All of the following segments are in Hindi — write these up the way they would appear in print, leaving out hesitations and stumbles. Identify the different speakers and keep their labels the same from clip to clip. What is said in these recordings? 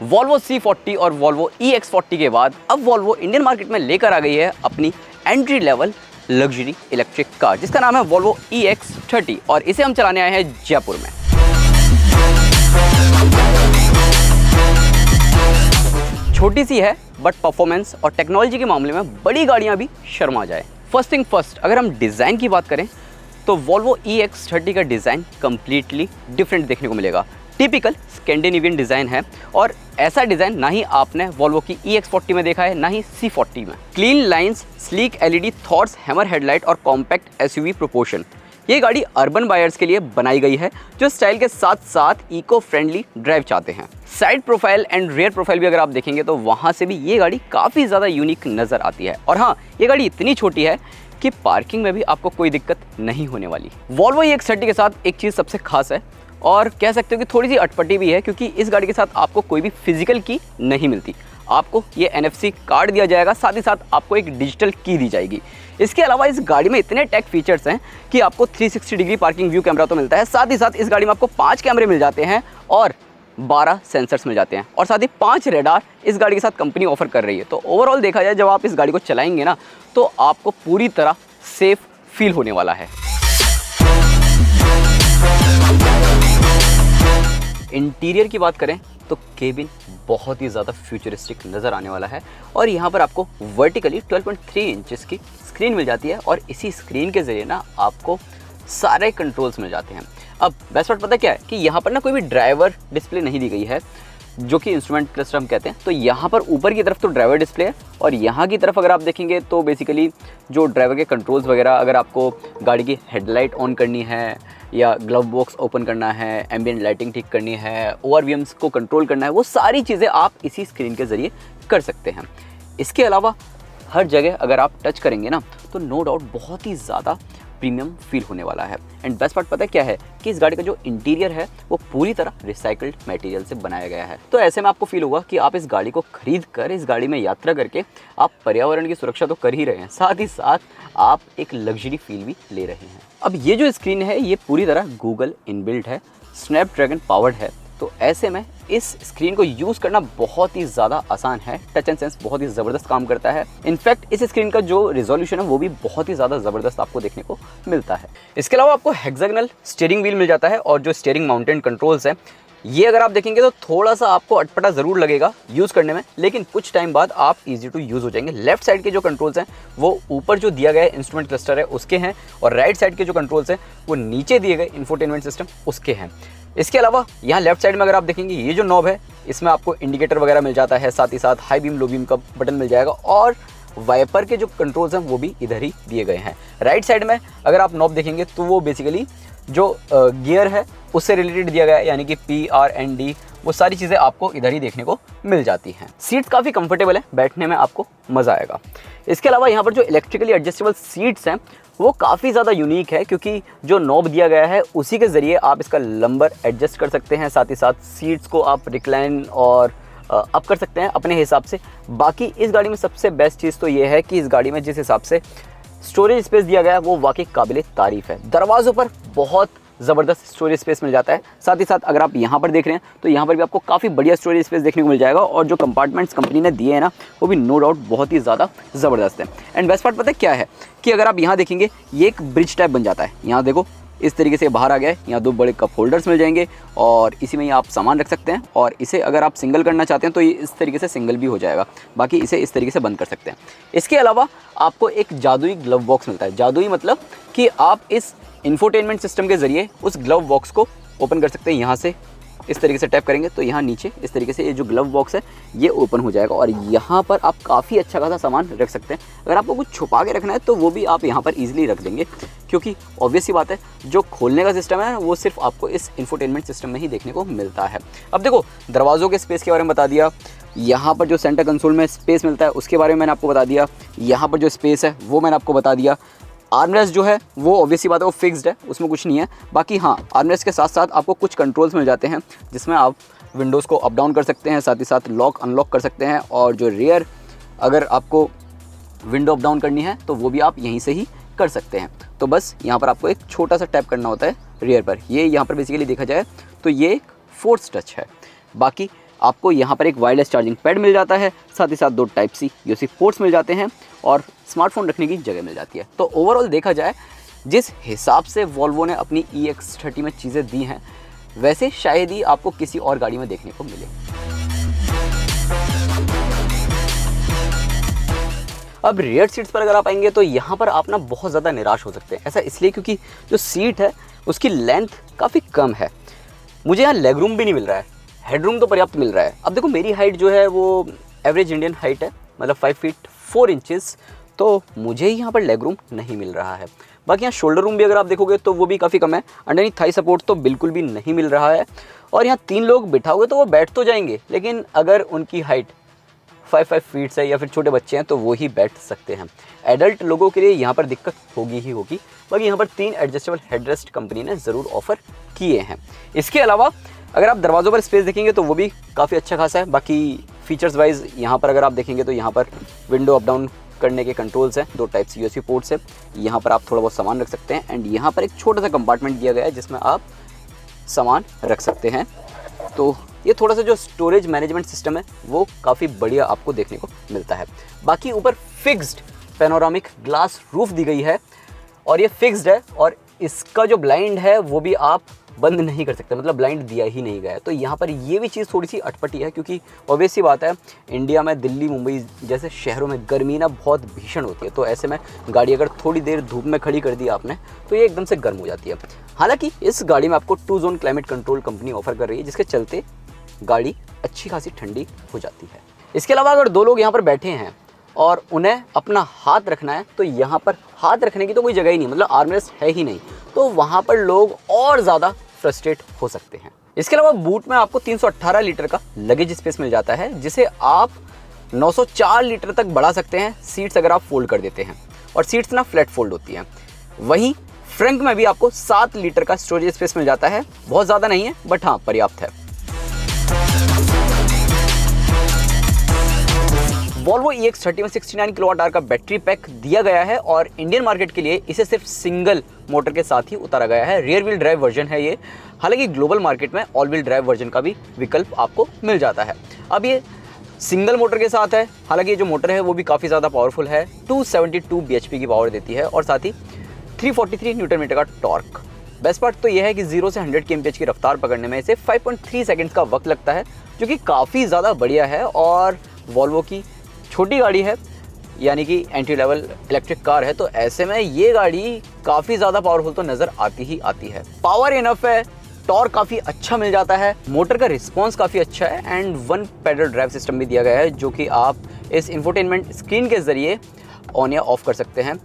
Speaker 1: वॉल्वो C40 और वॉल्वो EX40 के बाद अब वॉल्वो इंडियन मार्केट में लेकर आ गई है अपनी entry level luxury electric car, जिसका नाम है वॉल्वो EX30 और इसे हम चलाने आए हैं जयपुर में। छोटी सी है बट परफॉर्मेंस और टेक्नोलॉजी के मामले में बड़ी गाड़ियां भी शर्मा जाए। फर्स्ट थिंग फर्स्ट, अगर हम डिज़ाइन की बात करें तो वॉल्वो EX30 का डिज़ाइन कम्प्लीटली डिफरेंट देखने को मिलेगा। टिपिकल स्कैंडिनेवियन डिज़ाइन है और ऐसा डिज़ाइन ना ही आपने वॉल्वो की EX40 में देखा है ना ही C40 में। Clean lines, sleek LED thoughts, hammer headlight और कॉम्पैक्ट SUV प्रोपोर्शन। ये गाड़ी अर्बन बायर्स के लिए बनाई गई है जो स्टाइल के साथ साथ इको फ्रेंडली ड्राइव चाहते हैं। Side profile and rear profile भी अगर आप देखेंगे तो वहाँ से भी ये गाड़ी काफ़ी ज़्यादा यूनिक नज़र आती है। और हाँ, ये गाड़ी इतनी छोटी है कि पार्किंग में भी आपको कोई दिक्कत नहीं होने वाली। वॉल्वो EX30 के साथ एक चीज़ सबसे खास है और कह सकते हो कि थोड़ी सी अटपटी भी है, क्योंकि इस गाड़ी के साथ आपको कोई भी फिजिकल की नहीं मिलती। आपको ये NFC कार्ड दिया जाएगा, साथ ही साथ आपको एक डिजिटल की दी जाएगी। इसके अलावा इस गाड़ी में इतने टेक फीचर्स हैं कि आपको 360 डिग्री पार्किंग व्यू कैमरा तो मिलता है, साथ ही साथ इस गाड़ी में आपको 5 कैमरे मिल जाते हैं और 12 सेंसर्स मिल जाते हैं और साथ ही 5 रेडार इस गाड़ी के साथ कंपनी ऑफर कर रही है। तो ओवरऑल देखा जाए जब आप इस गाड़ी को चलाएंगे ना तो आपको पूरी तरह सेफ फील होने वाला है। इंटीरियर की बात करें तो केबिन बहुत ही ज़्यादा फ्यूचरिस्टिक नज़र आने वाला है और यहाँ पर आपको वर्टिकली 12.3 इंचेस की स्क्रीन मिल जाती है और इसी स्क्रीन के ज़रिए ना आपको सारे कंट्रोल्स मिल जाते हैं। अब बेस्ट पार्ट पता क्या है कि यहाँ पर ना कोई भी ड्राइवर डिस्प्ले नहीं दी गई है, जो कि इंस्ट्रूमेंट क्लस्टर हम कहते हैं। तो यहाँ पर ऊपर की तरफ तो ड्राइवर डिस्प्ले है और यहाँ की तरफ अगर आप देखेंगे तो बेसिकली जो ड्राइवर के कंट्रोल्स वगैरह, अगर आपको गाड़ी की हेडलाइट ऑन करनी है या ग्लव बॉक्स ओपन करना है, एम्बिएंट लाइटिंग ठीक करनी है, ORVMs को कंट्रोल करना है, वो सारी चीज़ें आप इसी स्क्रीन के ज़रिए कर सकते हैं। इसके अलावा हर जगह अगर आप टच करेंगे ना तो नो डाउट बहुत ही ज़्यादा प्रीमियम फील होने वाला है। एंड बेस्ट पार्ट पता है क्या है कि इस गाड़ी का जो इंटीरियर है वो पूरी तरह रिसाइकल्ड मटेरियल से बनाया गया है। तो ऐसे में आपको फील होगा कि आप इस गाड़ी को खरीद कर, इस गाड़ी में यात्रा करके आप पर्यावरण की सुरक्षा तो कर ही रहे हैं, साथ ही साथ आप एक लग्जरी फील भी ले रहे हैं। अब ये जो स्क्रीन है ये पूरी तरह गूगल इनबिल्ट है, स्नैपड्रैगन पावर्ड है। तो ऐसे में इस स्क्रीन को यूज़ करना बहुत ही ज़्यादा आसान है। टच एंड सेंस बहुत ही ज़बरदस्त काम करता है। इनफैक्ट इस स्क्रीन का जो रिजोल्यूशन है वो भी बहुत ही ज़्यादा ज़बरदस्त आपको देखने को मिलता है। इसके अलावा आपको हेक्सागोनल स्टीयरिंग व्हील मिल जाता है और जो स्टीयरिंग माउंटेड कंट्रोल्स हैं ये अगर आप देखेंगे तो थोड़ा सा आपको अटपटा ज़रूर लगेगा यूज़ करने में, लेकिन कुछ टाइम बाद आप इजी टू यूज़ हो जाएंगे। लेफ्ट साइड के जो कंट्रोल्स हैं वो ऊपर जो दिया गया है इंस्ट्रूमेंट क्लस्टर है उसके हैं और राइट साइड के जो कंट्रोल्स हैं वो नीचे दिए गए इंफोटेनमेंट सिस्टम उसके हैं। इसके अलावा यहाँ लेफ्ट साइड में अगर आप देखेंगे ये जो नॉब है इसमें आपको इंडिकेटर वगैरह मिल जाता है, साथ ही साथ हाई बीम लो बीम का बटन मिल जाएगा और वाइपर के जो कंट्रोल्स हैं वो भी इधर ही दिए गए हैं। राइट साइड में अगर आप नॉब देखेंगे तो वो बेसिकली जो गियर है उससे रिलेटेड दिया गया है, यानी कि PRND, वो सारी चीज़ें आपको इधर ही देखने को मिल जाती हैं। सीट्स काफ़ी कंफर्टेबल है, बैठने में आपको मज़ा आएगा। इसके अलावा यहाँ पर जो इलेक्ट्रिकली एडजस्टेबल सीट्स हैं वो काफ़ी ज़्यादा यूनिक है, क्योंकि जो नॉब दिया गया है उसी के ज़रिए आप इसका नंबर एडजस्ट कर सकते हैं, साथ ही साथ सीट्स को आप रिक्लाइन और अप कर सकते हैं अपने हिसाब से। बाकी इस गाड़ी में सबसे बेस्ट चीज़ तो ये है कि इस गाड़ी में जिस हिसाब से स्टोरेज स्पेस दिया गया है वो वाकई काबिले तारीफ़ है। दरवाज़ों पर बहुत ज़बरदस्त स्टोरेज स्पेस मिल जाता है, साथ ही साथ अगर आप यहाँ पर देख रहे हैं तो यहाँ पर भी आपको काफ़ी बढ़िया स्टोरेज स्पेस देखने को मिल जाएगा और जो कंपार्टमेंट्स कंपनी ने दिए हैं ना वो भी नो डाउट बहुत ही ज़्यादा ज़बरदस्त है। एंड बेस्ट पार्ट पता है क्या है कि अगर आप यहाँ देखेंगे ये एक ब्रिज टाइप बन जाता है। यहाँ देखो इस तरीके से बाहर आ गया है, यहाँ 2 बड़े कप होल्डर्स मिल जाएंगे और इसी में ही आप सामान रख सकते हैं और इसे अगर आप सिंगल करना चाहते हैं तो ये इस तरीके से सिंगल भी हो जाएगा, बाकी इसे इस तरीके से बंद कर सकते हैं। इसके अलावा आपको एक जादुई ग्लव बॉक्स मिलता है। जादुई मतलब कि आप इस इंफोटेनमेंट सिस्टम के ज़रिए उस ग्लव बॉक्स को ओपन कर सकते हैं। यहाँ से इस तरीके से टैप करेंगे तो यहाँ नीचे इस तरीके से ये जो ग्लव बॉक्स है ये ओपन हो जाएगा और यहाँ पर आप काफ़ी अच्छा खासा सामान रख सकते हैं। अगर आपको कुछ छुपा के रखना है तो वो भी आप यहाँ पर ईजिली रख देंगे, क्योंकि ऑब्वियस सी बात है जो खोलने का सिस्टम है वो सिर्फ आपको इस इंफोटेनमेंट सिस्टम में ही देखने को मिलता है। अब देखो दरवाज़ों के स्पेस के बारे में बता दिया, यहाँ पर जो सेंटर कंसोल में स्पेस मिलता है उसके बारे में मैंने आपको बता दिया, यहाँ पर जो स्पेस है वो मैंने आपको बता दिया। आर्मरेस्ट जो है वो ऑब्वियसली बात है वो फिक्स्ड है, उसमें कुछ नहीं है। बाकी हाँ, आर्मरेस्ट के साथ साथ आपको कुछ कंट्रोल्स मिल जाते हैं जिसमें आप विंडोज़ को अप डाउन कर सकते हैं, साथ ही साथ लॉक अनलॉक कर सकते हैं और जो रियर अगर आपको विंडो अप डाउन करनी है तो वो भी आप यहीं से ही कर सकते हैं। तो बस यहाँ पर आपको एक छोटा सा टैप करना होता है रियर पर। ये यहाँ पर बेसिकली देखा जाए तो ये एक फोर्स टच है। बाकी आपको यहाँ पर एक वायरलेस चार्जिंग पैड मिल जाता है, साथ ही साथ 2 टाइप सी यूएसबी पोर्ट्स मिल जाते हैं और स्मार्टफोन रखने की जगह मिल जाती है। तो ओवरऑल देखा जाए, जिस हिसाब से वॉल्वो ने अपनी EX30 में चीज़ें दी हैं, वैसे शायद ही आपको किसी और गाड़ी में देखने को मिले। अब रियर सीट्स पर अगर आप आएंगे तो यहाँ पर आप ना बहुत ज़्यादा निराश हो सकते हैं। ऐसा इसलिए क्योंकि जो सीट है उसकी लेंथ काफ़ी कम है। मुझे यहाँ लेग रूम भी नहीं मिल रहा है, हेडरूम तो पर्याप्त मिल रहा है। अब देखो, मेरी हाइट जो है वो एवरेज इंडियन हाइट है, मतलब 5 फीट 4 इंचेस, तो मुझे यहाँ पर लेग रूम नहीं मिल रहा है। बाकी यहाँ शोल्डर रूम भी अगर आप देखोगे तो वो भी काफ़ी कम है। अंडरनीथ थाई सपोर्ट तो बिल्कुल भी नहीं मिल रहा है। और यहाँ 3 लोग बिठाओगे तो वो बैठ तो जाएंगे, लेकिन अगर उनकी हाइट 5 फीट है या फिर छोटे बच्चे हैं तो वो ही बैठ सकते हैं। एडल्ट लोगों के लिए यहाँ पर दिक्कत होगी ही होगी। बाकी यहाँ पर 3 एडजस्टेबल हेडरेस्ट कंपनी ने ज़रूर ऑफर किए हैं। इसके अलावा अगर आप दरवाज़ों पर स्पेस देखेंगे तो वो भी काफ़ी अच्छा खासा है। बाकी फीचर्स वाइज यहाँ पर अगर आप देखेंगे तो यहाँ पर विंडो अप डाउन करने के कंट्रोल्स हैं, 2 टाइप सी यूएसबी पोर्ट्स है। यहाँ पर आप थोड़ा बहुत सामान रख सकते हैं एंड यहाँ पर एक छोटा सा कंपार्टमेंट दिया गया है जिसमें आप सामान रख सकते हैं। तो ये थोड़ा सा जो स्टोरेज मैनेजमेंट सिस्टम है वो काफ़ी बढ़िया आपको देखने को मिलता है। बाकी ऊपर फिक्स्ड पैनोरामिक ग्लास रूफ दी गई है और ये फिक्स्ड है और इसका जो ब्लाइंड है वो भी आप बंद नहीं कर सकते, मतलब ब्लाइंड दिया ही नहीं गया है। तो यहाँ पर ये भी चीज़ थोड़ी सी अटपटी है, क्योंकि ऑब्वियस सी बात है, इंडिया में दिल्ली मुंबई जैसे शहरों में गर्मी ना बहुत भीषण होती है। तो ऐसे में गाड़ी अगर थोड़ी देर धूप में खड़ी कर दी आपने तो ये एकदम से गर्म हो जाती है। हालांकि इस गाड़ी में आपको 2 zone climate control company offer कर रही है, जिसके चलते गाड़ी अच्छी खासी ठंडी हो जाती है। इसके अलावा अगर 2 लोग यहाँ पर बैठे हैं और उन्हें अपना हाथ रखना है तो यहाँ पर हाथ रखने की तो कोई जगह ही नहीं, मतलब आर्मरेस्ट है ही नहीं, तो वहाँ पर लोग और ज़्यादा फ्रस्ट्रेट हो सकते हैं। इसके अलावा बूट में आपको 318 लीटर का लगेज स्पेस मिल जाता है, जिसे आप 904 लीटर तक बढ़ा सकते हैं सीट्स अगर आप फोल्ड कर देते हैं, और सीट्स ना फ्लैट फोल्ड होती हैं। वहीं फ्रंट में भी आपको 7 लीटर का स्टोरेज स्पेस मिल जाता है। बहुत ज़्यादा नहीं है बट हाँ पर्याप्त है। वॉल्वो EX30 में 69 किलोवाट आवर का बैटरी पैक दिया गया है और इंडियन मार्केट के लिए इसे सिर्फ सिंगल मोटर के साथ ही उतारा गया है। रियर व्हील ड्राइव वर्जन है ये। हालांकि ग्लोबल मार्केट में ऑल व्हील ड्राइव वर्जन का भी विकल्प आपको मिल जाता है। अब ये सिंगल मोटर के साथ है। हालांकि ये जो मोटर है वो भी काफ़ी ज़्यादा पावरफुल है, 272 bhp की पावर देती है और साथ ही 343 न्यूटन मीटर का टॉर्क। बेस्ट पार्ट तो यह है कि 0 से 100 kmph की रफ्तार पकड़ने में इसे 5.3 सेकंड्स का वक्त लगता है, जो कि काफ़ी ज़्यादा बढ़िया है। और वॉल्वो की छोटी गाड़ी है, यानी कि एंट्री लेवल इलेक्ट्रिक कार है, तो ऐसे में ये गाड़ी काफ़ी ज़्यादा पावरफुल तो नज़र आती ही आती है। पावर इनफ है, टॉर्क काफ़ी अच्छा मिल जाता है, मोटर का रिस्पॉन्स काफ़ी अच्छा है एंड 1 पैडल ड्राइव सिस्टम भी दिया गया है, जो कि आप इस इंफोटेनमेंट स्क्रीन के ज़रिए ऑन या ऑफ कर सकते हैं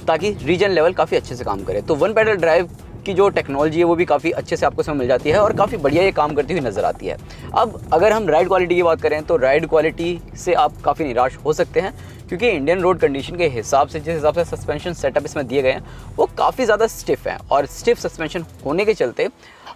Speaker 1: ताकि रीजन लेवल काफ़ी अच्छे से काम करे। तो 1 पैडल ड्राइव की जो टेक्नोलॉजी है वो भी काफ़ी अच्छे से आपको इसमें मिल जाती है और काफ़ी बढ़िया ये काम करती हुई नज़र आती है। अब अगर हम राइड क्वालिटी की बात करें तो राइड क्वालिटी से आप काफ़ी निराश हो सकते हैं, क्योंकि इंडियन रोड कंडीशन के हिसाब से जिस हिसाब से सस्पेंशन सेटअप इसमें दिए गए हैं वो काफ़ी ज़्यादा स्टिफ है और स्टिफ सस्पेंशन होने के चलते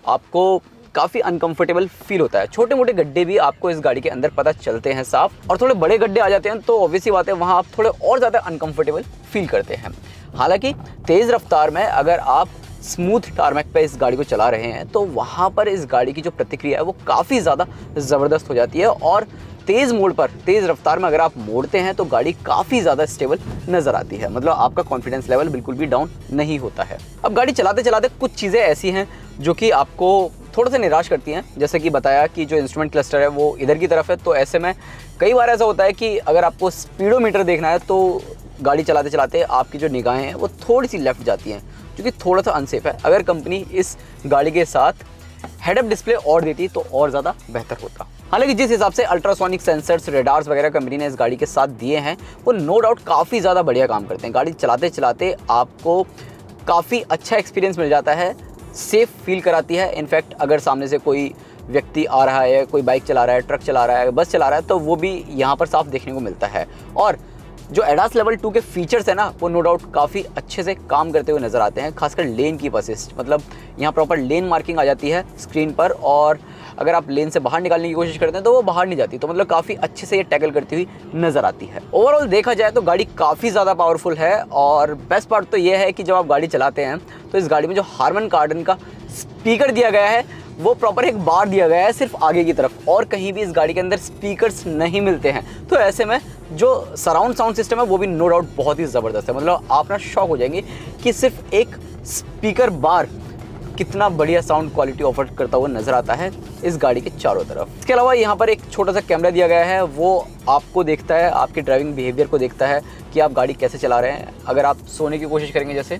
Speaker 1: आपको काफ़ी अनकंफर्टेबल फील होता है। छोटे मोटे गड्ढे भी आपको इस गाड़ी के अंदर पता चलते हैं साफ, और थोड़े बड़े गड्ढे आ जाते हैं तो ऑब्वियसली बात है वहाँ आप थोड़े और ज़्यादा अनकंफर्टेबल फील करते हैं। हालांकि तेज़ रफ्तार में अगर आप स्मूथ टारमैक पे इस गाड़ी को चला रहे हैं तो वहाँ पर इस गाड़ी की जो प्रतिक्रिया है वो काफ़ी ज़्यादा ज़बरदस्त हो जाती है, और तेज़ मोड़ पर तेज़ रफ्तार में अगर आप मोड़ते हैं तो गाड़ी काफ़ी ज़्यादा स्टेबल नज़र आती है। मतलब आपका कॉन्फिडेंस लेवल बिल्कुल भी डाउन नहीं होता है। अब गाड़ी चलाते चलाते कुछ चीज़ें ऐसी हैं जो कि आपको थोड़ा सा निराश करती हैं, जैसे कि बताया कि जो इंस्ट्रूमेंट क्लस्टर है वो इधर की तरफ है, तो ऐसे में कई बार ऐसा होता है कि अगर आपको स्पीडोमीटर देखना है तो गाड़ी चलाते चलाते आपकी जो निगाहें हैं वो थोड़ी सी लेफ्ट जाती हैं, जो कि थोड़ा सा अनसेफ है। अगर कंपनी इस गाड़ी के साथ हेड अप डिस्प्ले और देती तो और ज़्यादा बेहतर होता। हालांकि जिस हिसाब से अल्ट्रासोनिक सेंसर्स, रेडार्स वगैरह कंपनी ने इस गाड़ी के साथ दिए हैं वो नो डाउट काफ़ी ज़्यादा बढ़िया काम करते हैं। गाड़ी चलाते चलाते आपको काफ़ी अच्छा एक्सपीरियंस मिल जाता है, सेफ फील कराती है। इनफैक्ट अगर सामने से कोई व्यक्ति आ रहा है, कोई बाइक चला रहा है, ट्रक चला रहा है, बस चला रहा है, तो वो भी यहाँ पर साफ देखने को मिलता है। और जो एडास लेवल 2 के फीचर्स है ना वो नो डाउट काफ़ी अच्छे से काम करते हुए नज़र आते हैं, खासकर लेन की असिस्ट। मतलब यहाँ प्रॉपर लेन मार्किंग आ जाती है स्क्रीन पर, और अगर आप लेन से बाहर निकालने की कोशिश करते हैं तो वो बाहर नहीं जाती, तो मतलब काफ़ी अच्छे से ये टैकल करती हुई नज़र आती है। ओवरऑल देखा जाए तो गाड़ी काफ़ी ज़्यादा पावरफुल है, और बेस्ट पार्ट तो ये है कि जब आप गाड़ी चलाते हैं तो इस गाड़ी में जो हार्मन कार्डन का स्पीकर दिया गया है वो प्रॉपर एक बार दिया गया है सिर्फ आगे की तरफ, और कहीं भी इस गाड़ी के अंदर स्पीकर्स नहीं मिलते हैं। तो ऐसे में जो सराउंड साउंड सिस्टम है वो भी नो डाउट बहुत ही ज़बरदस्त है। मतलब आप ना शॉक हो जाएंगे कि सिर्फ एक स्पीकर बार कितना बढ़िया साउंड क्वालिटी ऑफर करता हुआ नज़र आता है इस गाड़ी के चारों तरफ। इसके अलावा यहाँ पर एक छोटा सा कैमरा दिया गया है, वो आपको देखता है, आपके ड्राइविंग बिहेवियर को देखता है कि आप गाड़ी कैसे चला रहे हैं। अगर आप सोने की कोशिश करेंगे जैसे,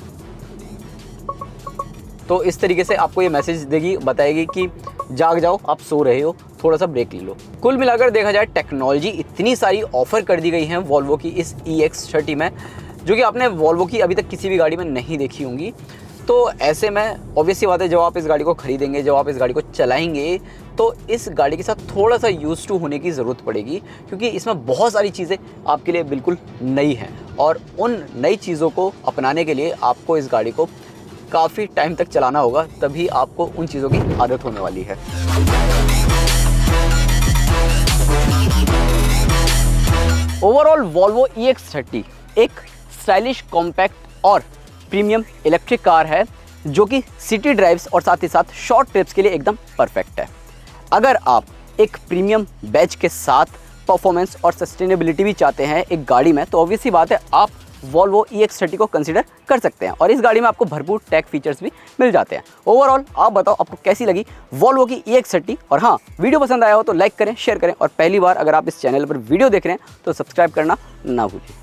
Speaker 1: तो इस तरीके से आपको ये मैसेज देगी, बताएगी कि जाग जाओ, आप सो रहे हो, थोड़ा सा ब्रेक ले लो। कुल मिलाकर देखा जाए टेक्नोलॉजी इतनी सारी ऑफर कर दी गई हैं वॉल्वो की इस EX30 में, जो कि आपने वॉल्वो की अभी तक किसी भी गाड़ी में नहीं देखी होंगी। तो ऐसे में ऑब्वियस सी बात है, जब आप इस गाड़ी को खरीदेंगे, जब आप इस गाड़ी को चलाएंगे, तो इस गाड़ी के साथ थोड़ा सा यूज़ टू होने की ज़रूरत पड़ेगी, क्योंकि इसमें बहुत सारी चीज़ें आपके लिए बिल्कुल नई हैं, और उन नई चीज़ों को अपनाने के लिए आपको इस गाड़ी को काफ़ी टाइम तक चलाना होगा, तभी आपको उन चीज़ों की आदत होने वाली है। ओवरऑल वॉल्वो EX30 एक स्टाइलिश, कॉम्पैक्ट और प्रीमियम इलेक्ट्रिक कार है, जो कि सिटी ड्राइव्स और साथ ही साथ शॉर्ट ट्रिप्स के लिए एकदम परफेक्ट है। अगर आप एक प्रीमियम बैच के साथ परफॉर्मेंस और सस्टेनेबिलिटी भी चाहते हैं एक गाड़ी में, तो ऑब्वियस सी बात है आप वॉल्वो EX30 को कंसीडर कर सकते हैं, और इस गाड़ी में आपको भरपूर टेक फीचर्स भी मिल जाते हैं। ओवरऑल आप बताओ आपको कैसी लगी वॉल्वो की EX30, और हाँ, वीडियो पसंद आया हो तो लाइक करें, शेयर करें, और पहली बार अगर आप इस चैनल पर वीडियो देख रहे हैं तो सब्सक्राइब करना ना भूलें।